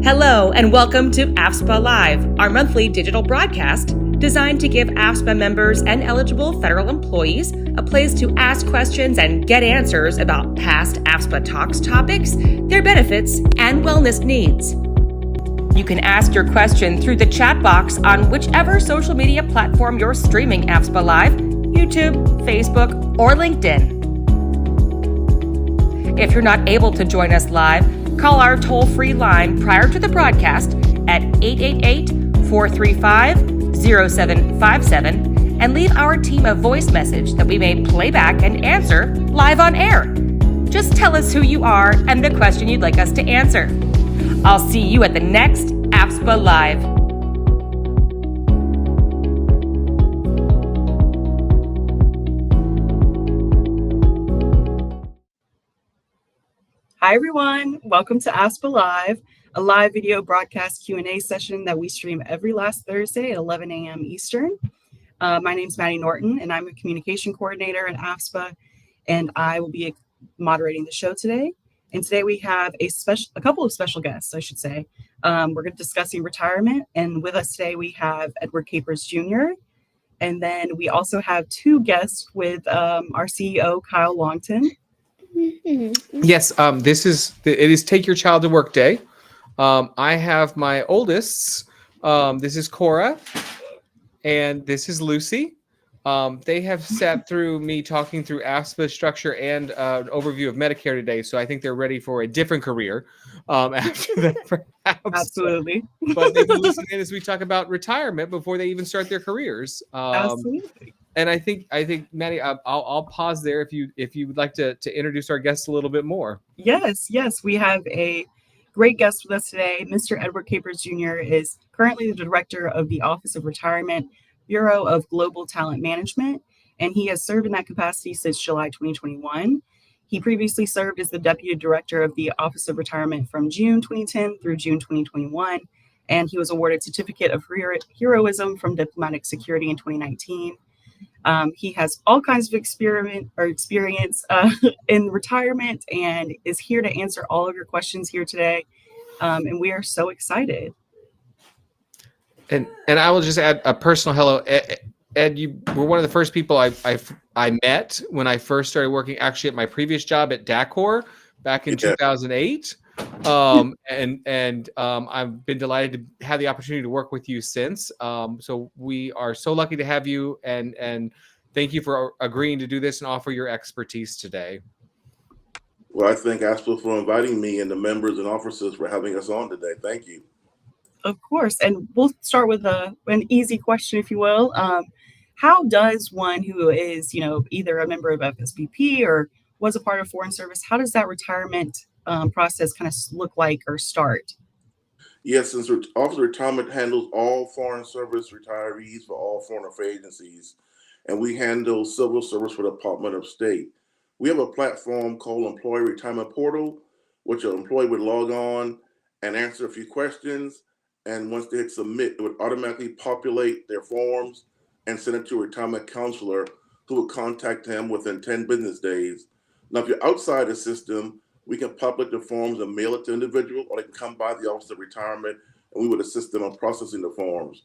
Hello, and welcome to AFSPA Live, our monthly digital broadcast designed to give AFSPA members and eligible federal employees a place to ask questions and get answers about past AFSPA Talks topics, their benefits, and wellness needs. You can ask your question through the chat box on whichever social media platform you're streaming AFSPA Live, YouTube, Facebook, or LinkedIn. If you're not able to join us live, call our toll-free line prior to the broadcast at 888-435-0757 and leave our team a voice message that we may play back and answer live on air. Just tell us who you are and the question you'd like us to answer. I'll see you at the next AFSPA Live. Hi, everyone. Welcome to AFSPA Live, a live video broadcast Q&A session that we stream every last Thursday at 11 a.m. Eastern. My name is Maddie Norton, and I'm a communication coordinator at AFSPA, and I will be moderating the show today. And today we have a couple of special guests, I should say. We're going to be discussing retirement, and with us today we have Edward Capers Jr., and then we also have two guests with our CEO, Kyle Longton. Yes, it is Take Your Child to Work Day. I have my oldest. This is Cora, and this is Lucy. They have sat through me talking through AFSPA structure and an overview of Medicare today, so I think they're ready for a different career after that, perhaps. Absolutely. But they can listen in as we talk about retirement before they even start their careers. Absolutely. And I think, Maddie, I'll pause there if you would like to introduce our guests a little bit more. Yes. We have a great guest with us today. Mr. Edward Capers Jr. is currently the director of the Office of Retirement, Bureau of Global Talent Management, and he has served in that capacity since July 2021. He previously served as the deputy director of the Office of Retirement from June 2010 through June 2021, and he was awarded Certificate of Heroism from Diplomatic Security in 2019. He has all kinds of experience in retirement and is here to answer all of your questions here today. And we are so excited. And I will just add a personal hello. Ed, you were one of the first people I met when I first started working actually at my previous job at Dacor back in 2008. And I've been delighted to have the opportunity to work with you since. So we are so lucky to have you, and thank you for agreeing to do this and offer your expertise today. Well, I thank AFSPA for inviting me and the members and officers for having us on today. Thank you. Of course. And we'll start with an easy question, if you will. How does one who is, either a member of FSBP or was a part of foreign service, how does that retirement process kind of look like or start? Yes, since Office of Retirement handles all foreign service retirees for all foreign affairs agencies, and we handle civil service for the Department of State. We have a platform called Employee Retirement Portal, which an employee would log on and answer a few questions, and once they hit submit, it would automatically populate their forms and send it to a retirement counselor who would contact them within 10 business days. Now, if you're outside the system, we can populate the forms and mail it to individual, or they can come by the Office of Retirement and we would assist them on processing the forms.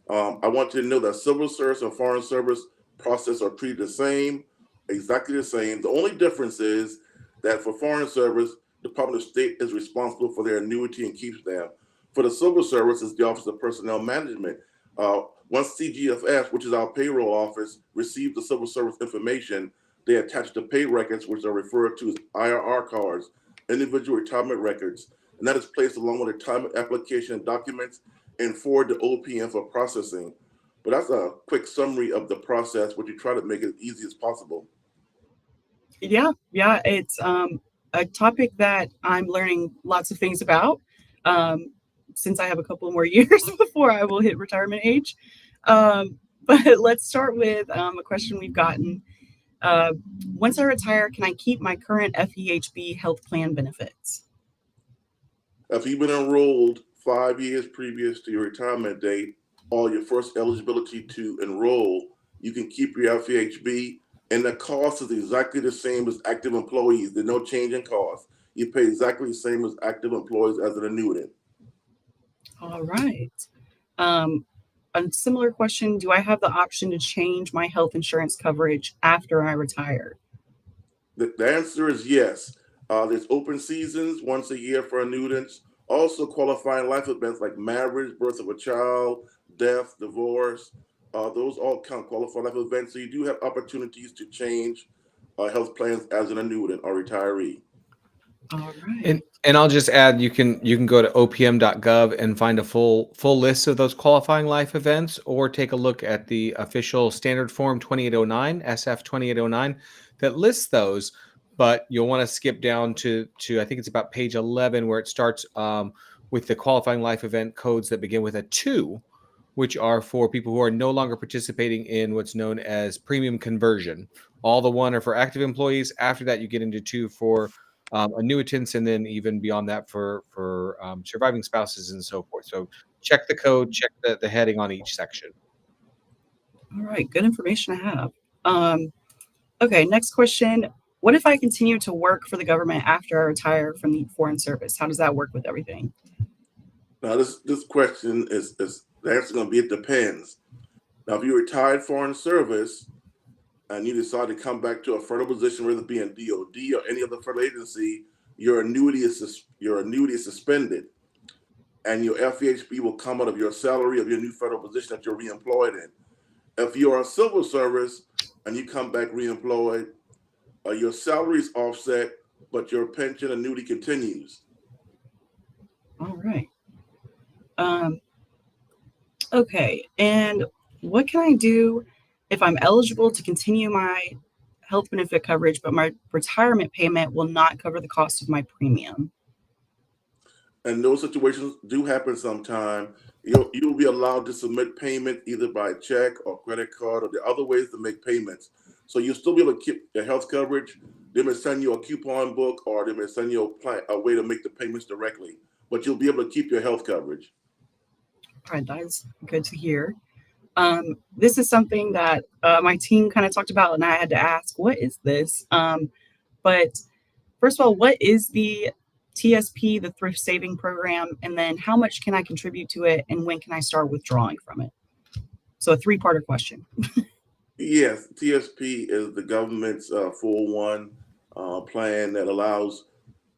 I want you to know that civil service and foreign service process are treated the same, exactly the same. The only difference is that for foreign service, the Department of State is responsible for their annuity and keeps them. For the civil service, it's the Office of Personnel Management. Once CGFS, which is our payroll office, receives the civil service information, they attach the pay records, which are referred to as IRR cards, individual retirement records, and that is placed along with retirement application and documents and forward to OPM for processing. But that's a quick summary of the process, which you try to make it as easy as possible. Yeah, it's a topic that I'm learning lots of things about since I have a couple more years before I will hit retirement age. But let's start with a question we've gotten. Once I retire, can I keep my current FEHB health plan benefits? If you've been enrolled 5 years previous to your retirement date or your first eligibility to enroll, you can keep your FEHB, and the cost is exactly the same as active employees. There's no change in cost. You pay exactly the same as active employees as an annuitant. All right. A similar question, do I have the option to change my health insurance coverage after I retire? The answer is yes. There's open seasons once a year for annuitants. Also, qualifying life events like marriage, birth of a child, death, divorce. Those all count qualifying life events. So you do have opportunities to change health plans as an annuitant or retiree. All right. And I'll just add, you can go to opm.gov and find a full list of those qualifying life events, or take a look at the official standard form 2809 SF 2809 that lists those. But you'll want to skip down to I think it's about page 11, where it starts with the qualifying life event codes that begin with a 2, which are for people who are no longer participating in what's known as premium conversion. All the 1 are for active employees. After that, you get into 2 for annuitants, and then even beyond that for surviving spouses and so forth. So check the code, check the heading on each section. All right. Good information to have. Okay. Next question. What if I continue to work for the government after I retire from the foreign service? How does that work with everything? Now, this question is the answer going to be it depends. Now, if you retired foreign service and you decide to come back to a federal position, whether it be in DOD or any other federal agency, your annuity is suspended, and your FEHB will come out of your salary of your new federal position that you're reemployed in. If you are a civil service and you come back reemployed, your salary is offset, but your pension annuity continues. All right. Okay. And what can I do if I'm eligible to continue my health benefit coverage, but my retirement payment will not cover the cost of my premium? And those situations do happen sometime. You'll be allowed to submit payment either by check or credit card, or the other ways to make payments. So you'll still be able to keep your health coverage. They may send you a coupon book, or they may send you a way to make the payments directly, but you'll be able to keep your health coverage. All right, that is good to hear. This is something that my team kind of talked about, and I had to ask, what is this? But first of all, what is the TSP, the Thrift Saving Program, and then how much can I contribute to it, and when can I start withdrawing from it? So a 3-parter question. Yes, TSP is the government's 401 plan that allows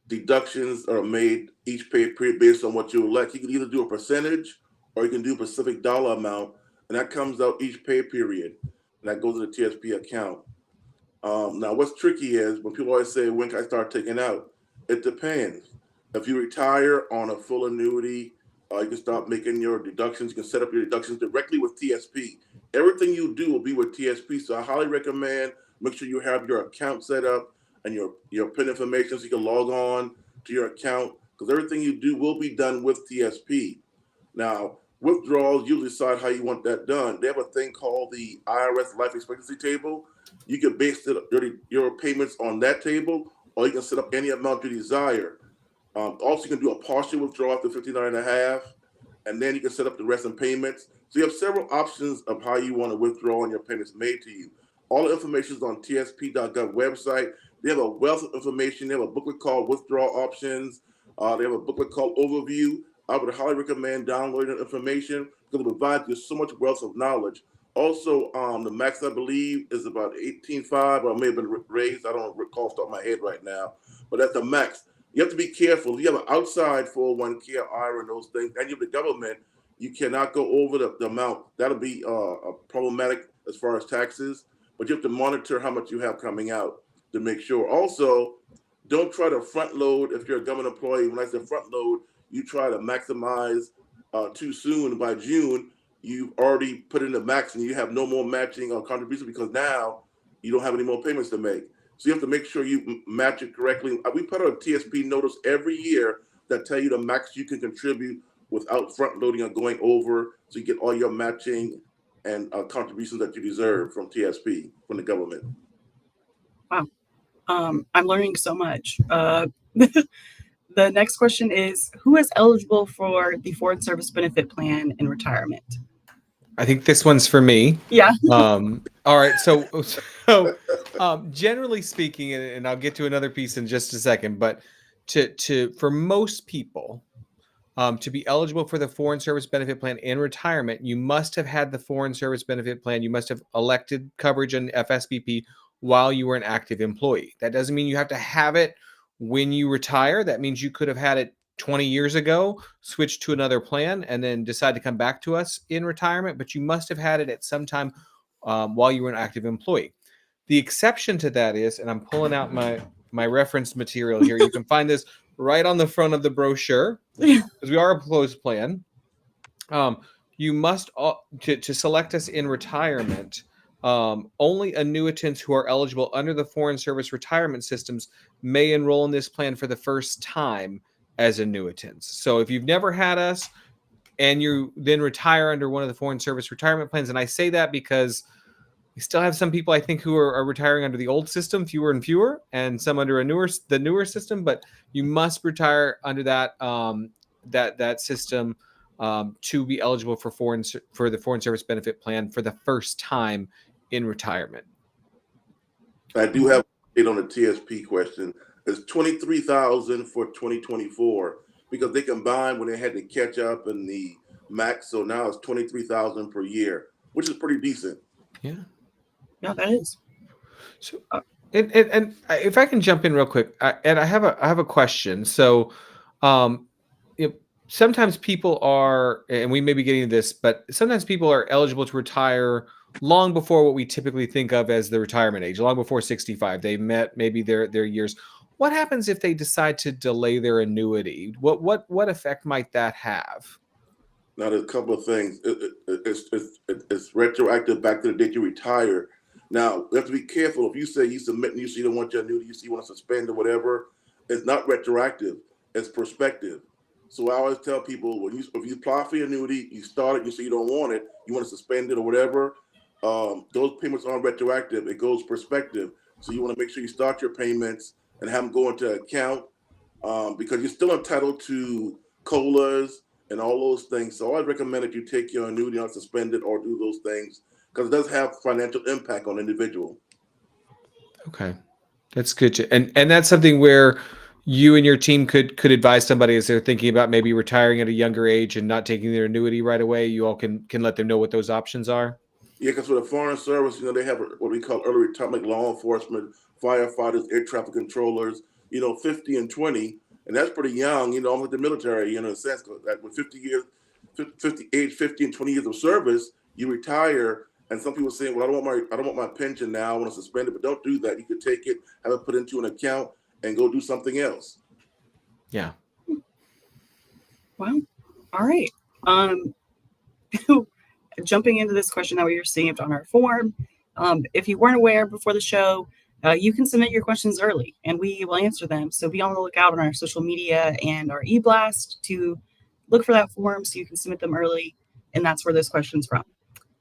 deductions are made each pay period based on what you elect. You can either do a percentage or you can do a specific dollar amount, and that comes out each pay period, and that goes to the TSP account. Now, what's tricky is when people always say, when can I start taking out? It depends. If you retire on a full annuity, you can start making your deductions. You can set up your deductions directly with TSP. Everything you do will be with TSP. So I highly recommend make sure you have your account set up and your PIN information so you can log on to your account, because everything you do will be done with TSP. Now, withdrawals, you decide how you want that done. They have a thing called the IRS life expectancy table. You can base your payments on that table, or you can set up any amount you desire. Also, you can do a partial withdrawal after 59.5, and then you can set up the rest in payments. So you have several options of how you want to withdraw and your payments made to you. All the information is on tsp.gov website. They have a wealth of information. They have a booklet called Withdrawal Options. They have a booklet called Overview. I would highly recommend downloading the information because it provides you so much wealth of knowledge. Also, the max, I believe, is about 18.5, or may have been raised. I don't recall off the top of my head right now, but that's the max. You have to be careful. If you have an outside 401k or IRA and those things, and you have the government, you cannot go over the amount. That'll be problematic as far as taxes, but you have to monitor how much you have coming out to make sure. Also, don't try to front load if you're a government employee. When I say front load, you try to maximize too soon. By June, you've already put in the max and you have no more matching or contribution because now you don't have any more payments to make. So you have to make sure you match it correctly. We put out a TSP notice every year that tell you the max you can contribute without front loading or going over, so you get all your matching and contributions that you deserve from TSP, from the government. Wow. I'm learning so much. The next question is, who is eligible for the Foreign Service Benefit Plan in retirement? I think this one's for me. Yeah. All right. So generally speaking, and I'll get to another piece in just a second, but for most people, To be eligible for the Foreign Service Benefit Plan in retirement, you must have had the Foreign Service Benefit Plan. You must have elected coverage in FSBP while you were an active employee. That doesn't mean you have to have it when you retire. That means you could have had it 20 years ago, switched to another plan, and then decide to come back to us in retirement. But you must have had it at some time while you were an active employee. The exception to that is, and I'm pulling out my reference material here. You can find this right on the front of the brochure, because we are a closed plan. You must, to select us in retirement, only annuitants who are eligible under the Foreign Service retirement systems may enroll in this plan for the first time as annuitants. So if you've never had us and you then retire under one of the Foreign Service retirement plans, and I say that because we still have some people, I think, who are retiring under the old system, fewer and fewer, and some under the newer system. But you must retire under that that system to be eligible for the Foreign Service Benefit Plan for the first time in retirement. I do have an update on the TSP question. It's 23,000 for 2024 because they combined when they had to catch up in the max. So now it's 23,000 per year, which is pretty decent. Yeah. Yeah, that is. So, and if I can jump in real quick, and I have a question. So, sometimes people are, and we may be getting to this, but sometimes people are eligible to retire long before what we typically think of as the retirement age, long before 65. They met maybe their years. What happens if they decide to delay their annuity? What effect might that have? Now, there's a couple of things. It's retroactive back to the date you retire. Now, we have to be careful. If you say you submit and you see you don't want your annuity, you see you want to suspend or whatever, it's not retroactive. It's prospective. So I always tell people, if you apply for your annuity, you start it, you say you don't want it, you want to suspend it or whatever, those payments aren't retroactive. It goes prospective. So you want to make sure you start your payments and have them go into account because you're still entitled to COLAs and all those things. So I recommend that you take your annuity on suspended or do those things because it does have financial impact on the individual. Okay, that's good. And that's something where you and your team could advise somebody as they're thinking about maybe retiring at a younger age and not taking their annuity right away. You all can let them know what those options are. Yeah, because for the Foreign Service, they have what we call early retirement, law enforcement, firefighters, air traffic controllers, 50 and 20. And that's pretty young, almost like the military, in a sense, that with 50 and 20 years of service, you retire. And some people saying, well, I don't want my pension now. I want to suspend it, but don't do that. You could take it, have it put into an account, and go do something else. Yeah. Well, all right. Jumping into this question that we received on our form, if you weren't aware before the show, you can submit your questions early and we will answer them. So be on the lookout on our social media and our e-blast to look for that form so you can submit them early. And that's where this question's from.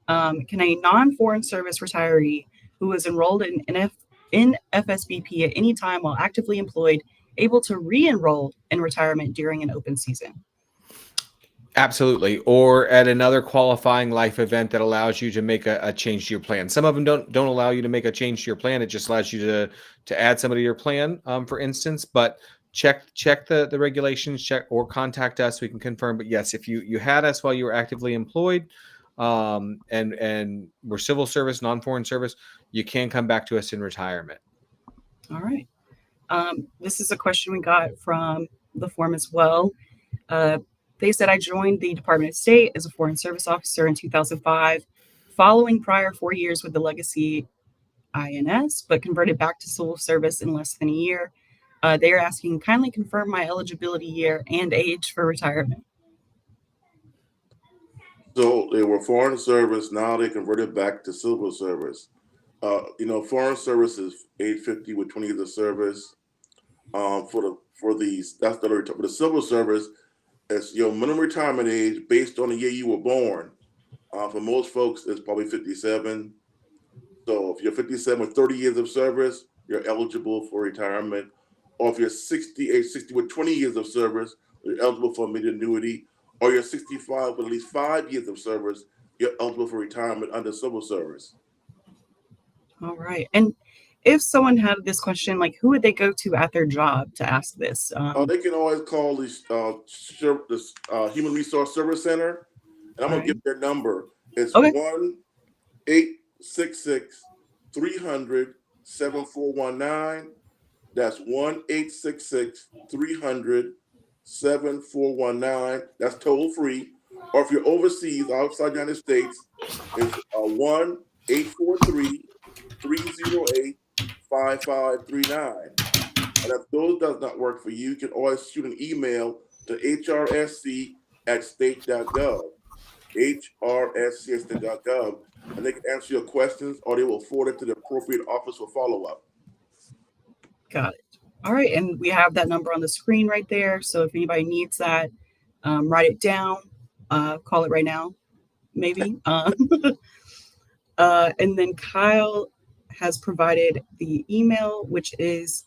Can a non-foreign service retiree who is enrolled in FSBP at any time while actively employed able to re-enroll in retirement during an open season? Absolutely. Or at another qualifying life event that allows you to make a change to your plan. Some of them don't allow you to make a change to your plan. It just allows you to add somebody to your plan, for instance. But check the regulations, check or contact us. We can confirm. But yes, if you had us while you were actively employed, and we're civil service, non-foreign service, you can come back to us in retirement. All right. This is a question we got from the form as well. They said, I joined the Department of State as a Foreign Service officer in 2005, following prior 4 years with the legacy INS, but converted back to civil service in less than a year. They are asking, kindly confirm my eligibility year and age for retirement. So they were Foreign Service, now they converted back to civil service. Foreign Service is age 50 with 20 years of service. For the civil service, it's your minimum retirement age based on the year you were born. For most folks, it's probably 57. So if you're 57 with 30 years of service, you're eligible for retirement. Or if you're 60 with 20 years of service, you're eligible for immediate annuity. Or you're 65 with at least 5 years of service, you're eligible for retirement under civil service. All right. And if someone had this question, like who would they go to at their job to ask this? They can always call this Human Resource Service Center, and I'm All gonna right. give their number. It's Okay. 1-866-300-7419. That's 1-866-300-7419. That's toll free. Or if you're overseas, outside the United States, it's 1-843-308-5539. And if those does not work for you, you can always shoot an email to hrsc@state.gov, hrsc@state.gov, and they can answer your questions or they will forward it to the appropriate office for follow-up. Got it. All right. And we have that number on the screen right there. So if anybody needs that, write it down, call it right now, maybe. And then Kyle has provided the email, which is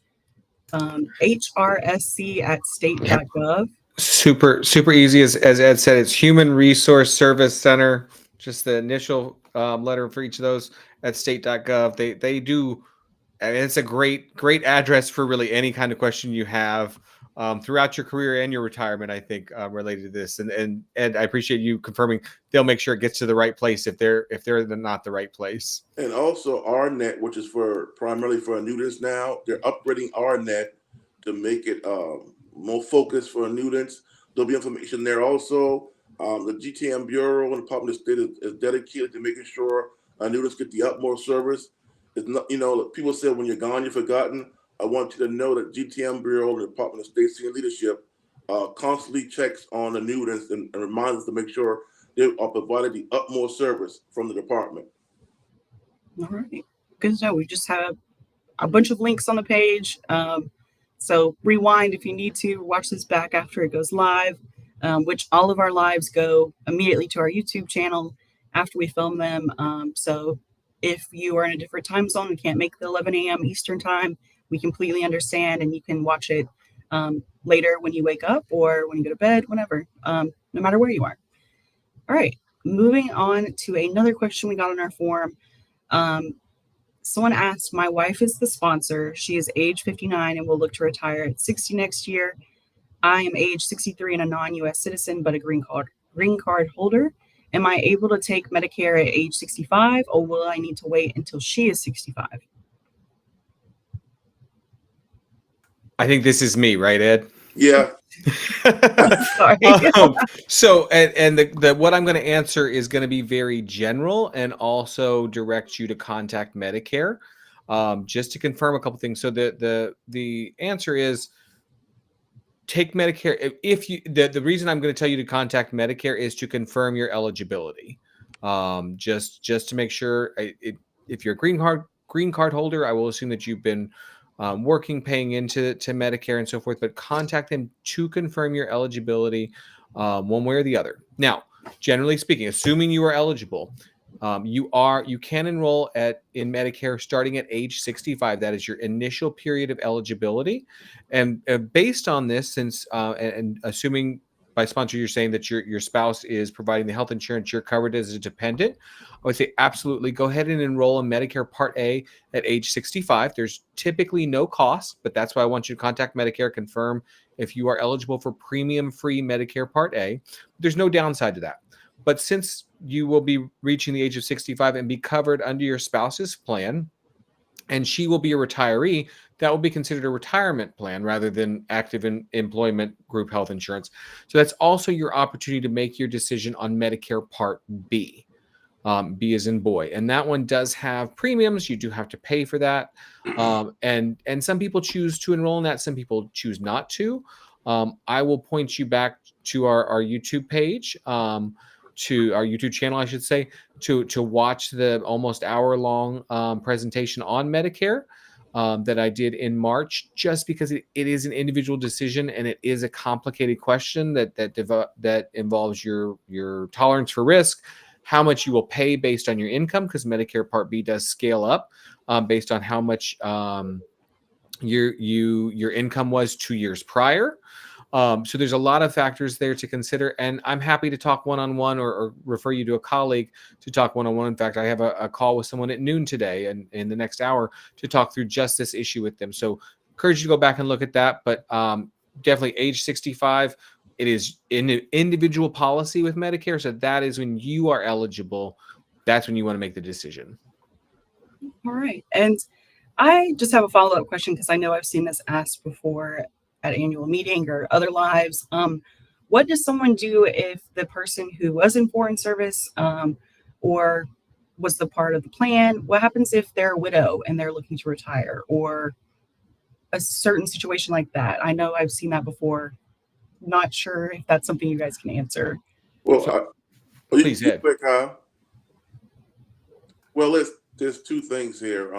hrsc@state.gov. Super easy. As Ed said, it's Human Resource Service Center, just the initial letter for each of those at state.gov. They do, I mean, it's a great address for really any kind of question you have throughout your career and your retirement, I think, related to this. And Ed, I appreciate you confirming they'll make sure it gets to the right place if they're not the right place. And also RNet, which is primarily for annuitants now, they're upgrading RNet to make it more focused for annuitants. There'll be information there also. The GTM Bureau and the Department of State is dedicated to making sure annuitants get the utmost service. It's not, people say when you're gone, you're forgotten. I want you to know that GTM Bureau and the Department of State Senior Leadership constantly checks on annuitants and reminds us to make sure they are provided the utmost service from the department. All right. Good to know. We just have a bunch of links on the page. So rewind if you need to, watch this back after it goes live, which all of our lives go immediately to our YouTube channel after we film them. So if you are in a different time zone and can't make the 11 a.m. Eastern time, we completely understand, and you can watch it later when you wake up or when you go to bed, whenever, no matter where you are. All right, moving on to another question we got on our form. Someone asked, my wife is the sponsor. She is age 59 and will look to retire at 60 next year. I am age 63 and a non-U.S. citizen, but a green card holder. Am I able to take Medicare at age 65, or will I need to wait until she is 65? I think this is me, right, Ed? Yeah. Sorry. So, and the what I'm going to answer is going to be very general and also direct you to contact Medicare, just to confirm a couple things. So the answer is take Medicare. If you the reason I'm going to tell you to contact Medicare is to confirm your eligibility, just to make sure. If you're a green card holder, I will assume that you've been working, paying into Medicare and so forth, but contact them to confirm your eligibility one way or the other. Now, generally speaking, assuming you are eligible, you can enroll in Medicare starting at age 65. That is your initial period of eligibility. And based on this, since and assuming by sponsor you're saying that your spouse is providing the health insurance, you're covered as a dependent, I would say absolutely go ahead and enroll in Medicare Part A at age 65. There's typically no cost, but that's why I want you to contact Medicare, confirm if you are eligible for premium-free Medicare Part A. There's no downside to that. But since you will be reaching the age of 65 and be covered under your spouse's plan, and she will be a retiree, that will be considered a retirement plan rather than active employment group health insurance. So that's also your opportunity to make your decision on Medicare Part B. B as in boy. And that one does have premiums. You do have to pay for that. And some people choose to enroll in that. Some people choose not to. I will point you back to our YouTube page, to our YouTube channel, I should say, to watch the almost hour-long presentation on Medicare that I did in March, just because it is an individual decision and it is a complicated question that involves your tolerance for risk, how much you will pay based on your income, because Medicare Part B does scale up based on how much your income was 2 years prior. So there's a lot of factors there to consider, and I'm happy to talk one-on-one or refer you to a colleague to talk one-on-one. In fact, I have a call with someone at noon today and in the next hour to talk through just this issue with them. So encourage you to go back and look at that, but definitely age 65, it is an individual policy with Medicare. So that is when you are eligible. That's when you want to make the decision. All right. And I just have a follow-up question because I know I've seen this asked before at annual meeting or other lives. What does someone do if the person who was in foreign service or was the part of the plan? What happens if they're a widow and they're looking to retire, or a certain situation like that? I know I've seen that before. Not sure if that's something you guys can answer. Well, please, Ed. Kyle. Well, there's two things here.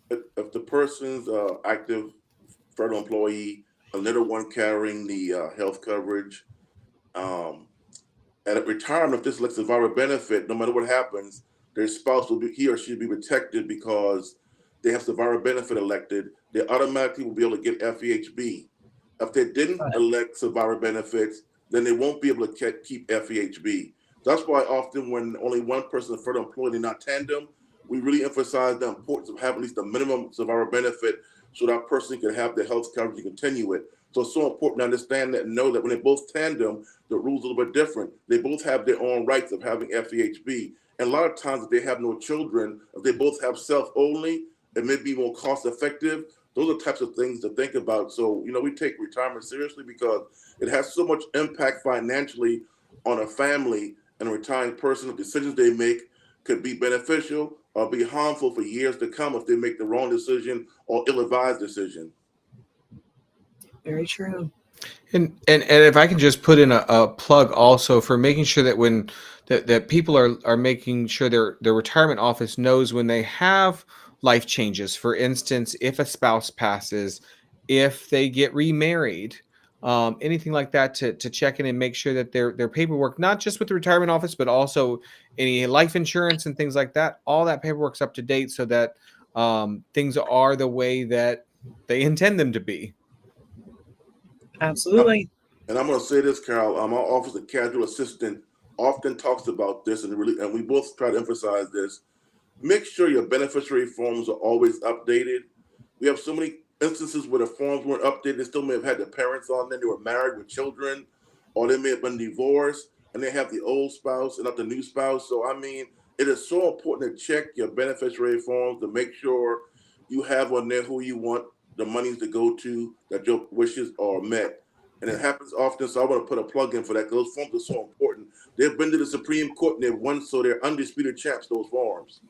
If the person's active federal employee, a little one carrying the health coverage, at retirement, if this elects survivor benefit, no matter what happens, their spouse he or she will be protected because they have survivor benefit elected. They automatically will be able to get FEHB. If they didn't elect survivor benefits, then they won't be able to keep FEHB. That's why often when only one person is a federal employee, they're not tandem, we really emphasize the importance of having at least the minimum survivor benefit so that person can have the health coverage to continue it. So it's so important to understand that and know that when they both tandem, the rules are a little bit different. They both have their own rights of having FEHB. And a lot of times if they have no children, if they both have self only, it may be more cost effective. Those are types of things to think about. So, we take retirement seriously because it has so much impact financially on a family and a retiring person. The decisions they make could be beneficial or be harmful for years to come if they make the wrong decision or ill-advised decision. Very true. And if I can just put in a plug also for making sure that when that people are making sure their retirement office knows when they have life changes. For instance, if a spouse passes, if they get remarried, anything like that, to check in and make sure that their paperwork, not just with the retirement office, but also any life insurance and things like that, all that paperwork's up to date so that things are the way that they intend them to be. Absolutely. And I'm going to say this, Carol. Our office of casual assistant often talks about this, and we both try to emphasize this. Make sure your beneficiary forms are always updated. We have so many instances where the forms weren't updated. They still may have had the parents on there. They were married with children, or they may have been divorced, and they have the old spouse and not the new spouse. So, it is so important to check your beneficiary forms to make sure you have on there who you want the monies to go to, that your wishes are met. And it happens often, so I want to put a plug in for that. Those forms are so important. They've been to the Supreme Court and they've won, so they're undisputed champs, those forms.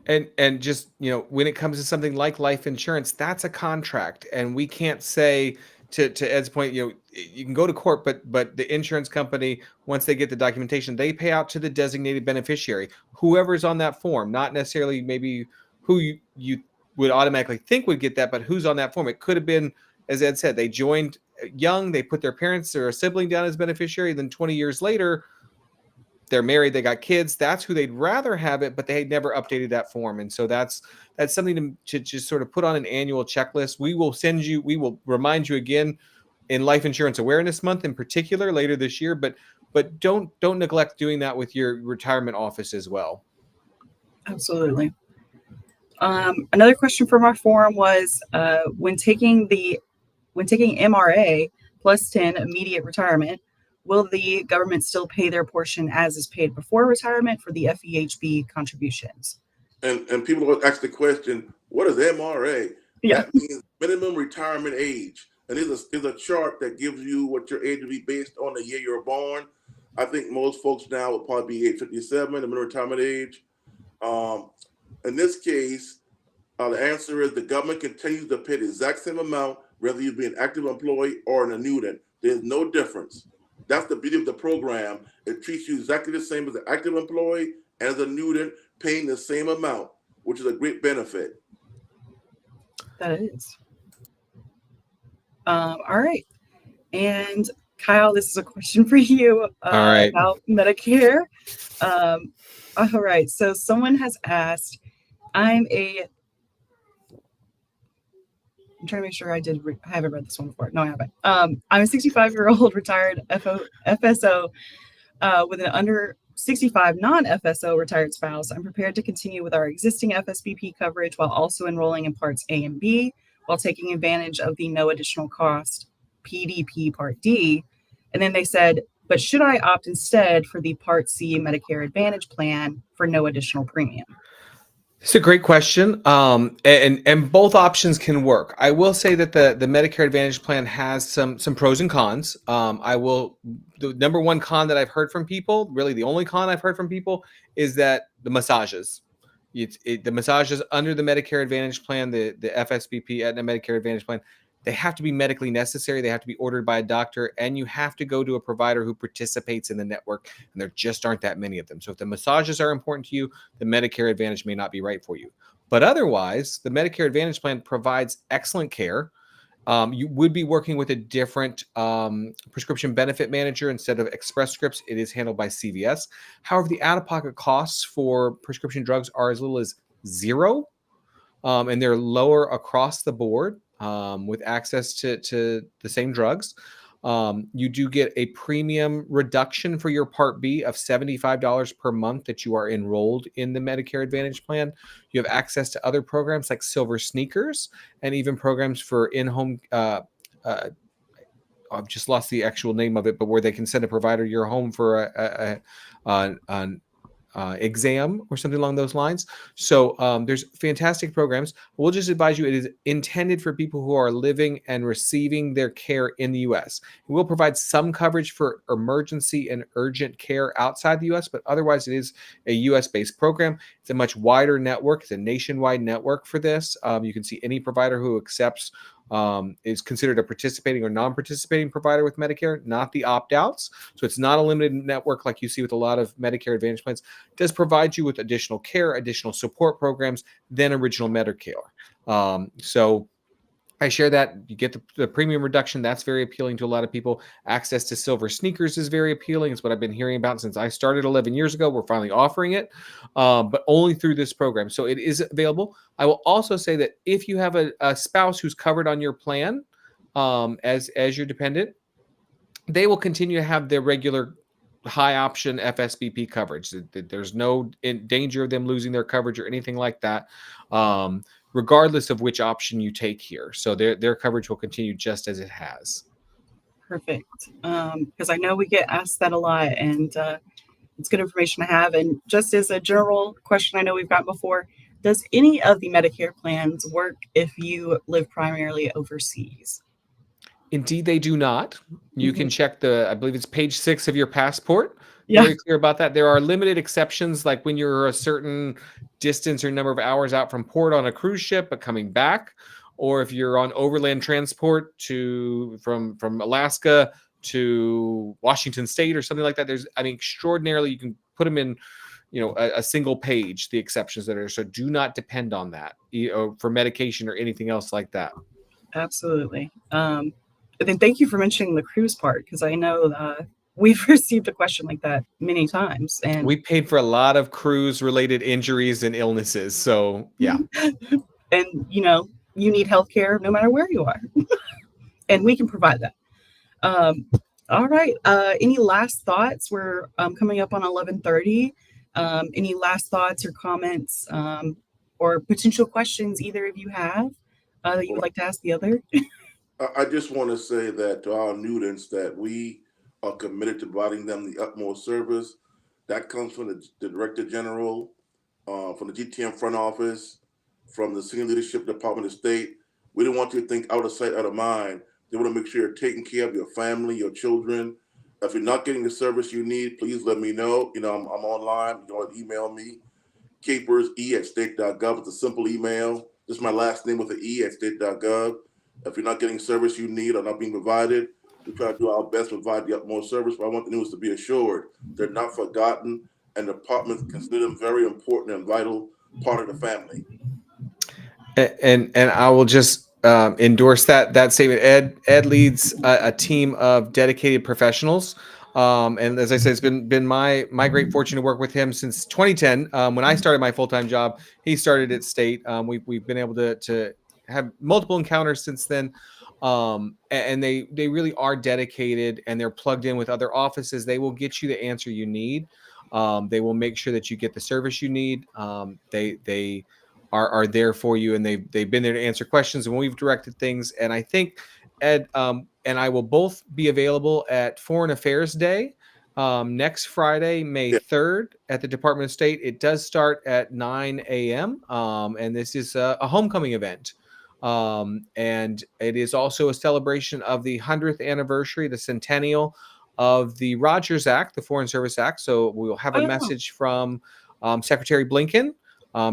And just, when it comes to something like life insurance, that's a contract. And we can't say, to Ed's point, you can go to court, but the insurance company, once they get the documentation, they pay out to the designated beneficiary, whoever's on that form, not necessarily maybe who you would automatically think would get that, but who's on that form. It could have been, as Ed said, they joined young, they put their parents or a sibling down as beneficiary, then 20 years later, they're married, they got kids. That's who they'd rather have it, but they had never updated that form. And so that's something to just sort of put on an annual checklist. We will remind you again in Life Insurance Awareness Month in particular later this year, but don't neglect doing that with your retirement office as well. Absolutely. Another question from our forum was when taking MRA plus 10 immediate retirement, will the government still pay their portion as is paid before retirement for the FEHB contributions? And people will ask the question, what is MRA? Yeah. That means minimum retirement age. And there's a chart that gives you what your age will be based on the year you were born. I think most folks now will probably be age 57, the minimum retirement age. In this case, the answer is the government continues to pay the exact same amount, whether you be an active employee or an annuitant. There's no difference. That's the beauty of the program. It treats you exactly the same as an active employee and as a annuitant, paying the same amount, which is a great benefit. That is. All right. And Kyle, this is a question for you about Medicare. All right. So someone has asked, I'm a I'm trying to make sure I haven't read this one before. No, I haven't. I'm a 65-year-old retired FSO with an under 65 non-FSO retired spouse. I'm prepared to continue with our existing FSBP coverage while also enrolling in parts A and B while taking advantage of the no additional cost PDP Part D. And then they said, but should I opt instead for the Part C Medicare Advantage plan for no additional premium? It's a great question, and both options can work. I will say that the Medicare Advantage plan has some pros and cons. The number one con that I've heard from people, really the only con I've heard from people, is that the massages. The massages under the Medicare Advantage plan, the FSBP Aetna Medicare Advantage plan, they have to be medically necessary. They have to be ordered by a doctor, and you have to go to a provider who participates in the network, and there just aren't that many of them. So if the massages are important to you, the Medicare Advantage may not be right for you. But otherwise, the Medicare Advantage plan provides excellent care. You would be working with a different prescription benefit manager instead of Express Scripts. It is handled by CVS. However, the out-of-pocket costs for prescription drugs are as little as $0, and they're lower across the board with access to the same drugs. You do get a premium reduction for your Part B of $75 per month that you are enrolled in the Medicare Advantage plan. You have access to other programs like Silver Sneakers and even programs for in-home. I've just lost the actual name of it, but where they can send a provider to your home for an exam or something along those lines. So there's fantastic programs. We'll just advise you it is intended for people who are living and receiving their care in the U.S. It will provide some coverage for emergency and urgent care outside the U.S., but otherwise it is a U.S.-based program. It's a much wider network. It's a nationwide network for this. You can see any provider who accepts is considered a participating or non-participating provider with Medicare, not the opt-outs. So it's not a limited network like you see with a lot of Medicare Advantage plans. It does provide you with additional care, additional support programs than original Medicare. So I share that. You get the premium reduction. That's very appealing to a lot of people. Access to Silver Sneakers is very appealing. It's what I've been hearing about since I started 11 years ago. We're finally offering it, but only through this program. So it is available. I will also say that if you have a spouse who's covered on your plan as your dependent, they will continue to have their regular high option FSBP coverage. There's no danger of them losing their coverage or anything like that, regardless of which option you take here. So their coverage will continue just as it has. Perfect. Because I know we get asked that a lot, and it's good information to have. And just as a general question I know we've got before, does any of the Medicare plans work if you live primarily overseas? Indeed, they do not. You can check I believe it's page 6 of your passport. Yeah. Very clear about that. There are limited exceptions, like when you're a certain distance or number of hours out from port on a cruise ship, but coming back, or if you're on overland transport from Alaska to Washington State or something like that. Extraordinarily, you can put them in, a single page, the exceptions that are. So do not depend on that for medication or anything else like that. Absolutely. And then thank you for mentioning the cruise part, because I know we've received a question like that many times. And we paid for a lot of cruise-related injuries and illnesses. So, yeah. And, you need healthcare no matter where you are. And we can provide that. All right. Any last thoughts? We're coming up on 11:30. Any last thoughts or comments or potential questions either of you have that you would like to ask the other? I just want to say that to our students that we are committed to providing them the utmost service. That comes from the Director General, from the GTM front office, from the Senior Leadership Department of State. We don't want you to think out of sight, out of mind. They want to make sure you're taking care of your family, your children. If you're not getting the service you need, please let me know. I'm online. You want to email me, caperse@state.gov. It's a simple email. Just my last name with an E at state.gov. If you're not getting service you need or not being provided, we try to do our best to provide the utmost service, but I want the news to be assured they're not forgotten, and the department consider them very important and vital part of the family. And I will just endorse that statement. Ed leads a team of dedicated professionals. And as I said, it's been my great fortune to work with him since 2010. When I started my full-time job, he started at State. We've been able to had multiple encounters since then. And they really are dedicated, and they're plugged in with other offices. They will get you the answer you need. They will make sure that you get the service you need. They are there for you, and they've been there to answer questions, and we've directed things. And I think Ed and I will both be available at Foreign Affairs Day next Friday, May 3rd at the Department of State. It does start at 9 a.m. And this is a homecoming event. And it is also a celebration of the 100th anniversary, the centennial of the Rogers Act, the Foreign Service Act. So we'll have a message from Secretary Blinken,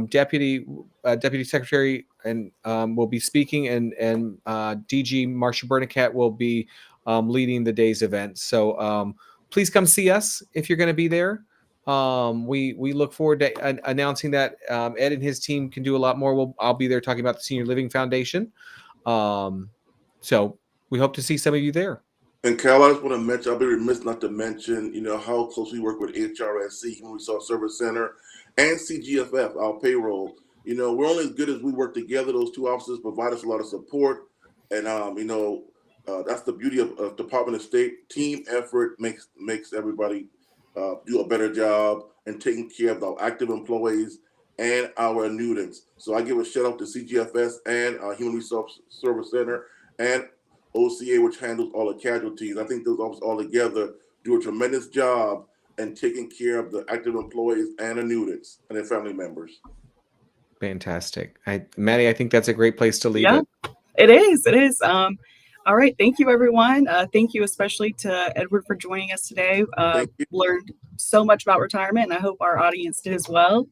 Deputy Secretary, and will be speaking, and DG Marcia Bernicat will be leading the day's event. So please come see us if you're going to be there. We look forward to announcing that. Ed and his team can do a lot more. I'll be there talking about the Senior Living Foundation. So we hope to see some of you there. And Cal, I just want to mention, I'll be remiss not to mention, how close we work with HRSC, Human Resource Service Center, and CGFF, our payroll. We're only as good as we work together. Those two offices provide us a lot of support. And, that's the beauty of Department of State. Team effort makes everybody do a better job in taking care of our active employees and our annuitants. So I give a shout out to CGFS and Human Resource Service Center and OCA, which handles all the casualties. I think those offices all together do a tremendous job in taking care of the active employees and annuitants and their family members. Fantastic. Maddie, I think that's a great place to leave it. It is. All right. Thank you, everyone. Thank you especially to Edward for joining us today. Learned so much about retirement, and I hope our audience did as well.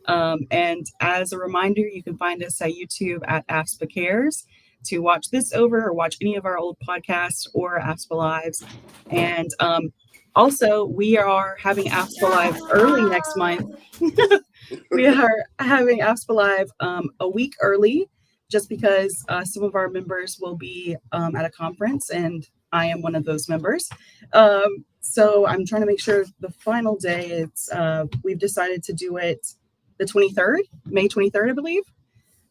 And as a reminder, you can find us at YouTube at AFSPA Cares to watch this over or watch any of our old podcasts or AFSPA Lives. And also, we are having AFSPA Live early next month. We are having AFSPA Live a week early, just because some of our members will be at a conference, and I am one of those members. So I'm trying to make sure the final day, we've decided to do it the 23rd, May 23rd, I believe.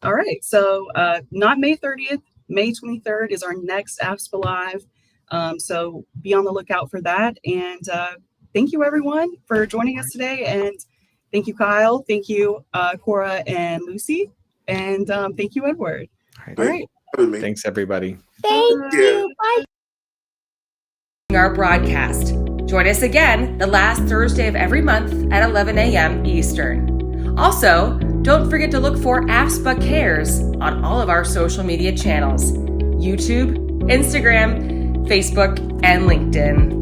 All right. So not May 30th, May 23rd is our next AFSPA Live. So be on the lookout for that. And thank you, everyone, for joining us today. And thank you, Kyle. Thank you, Cora and Lucy. And thank you, Edward. All right. Thanks, everybody. Thank you. Bye. Our broadcast. Join us again the last Thursday of every month at 11 a.m. Eastern. Also, don't forget to look for AFSPA Cares on all of our social media channels: YouTube, Instagram, Facebook, and LinkedIn.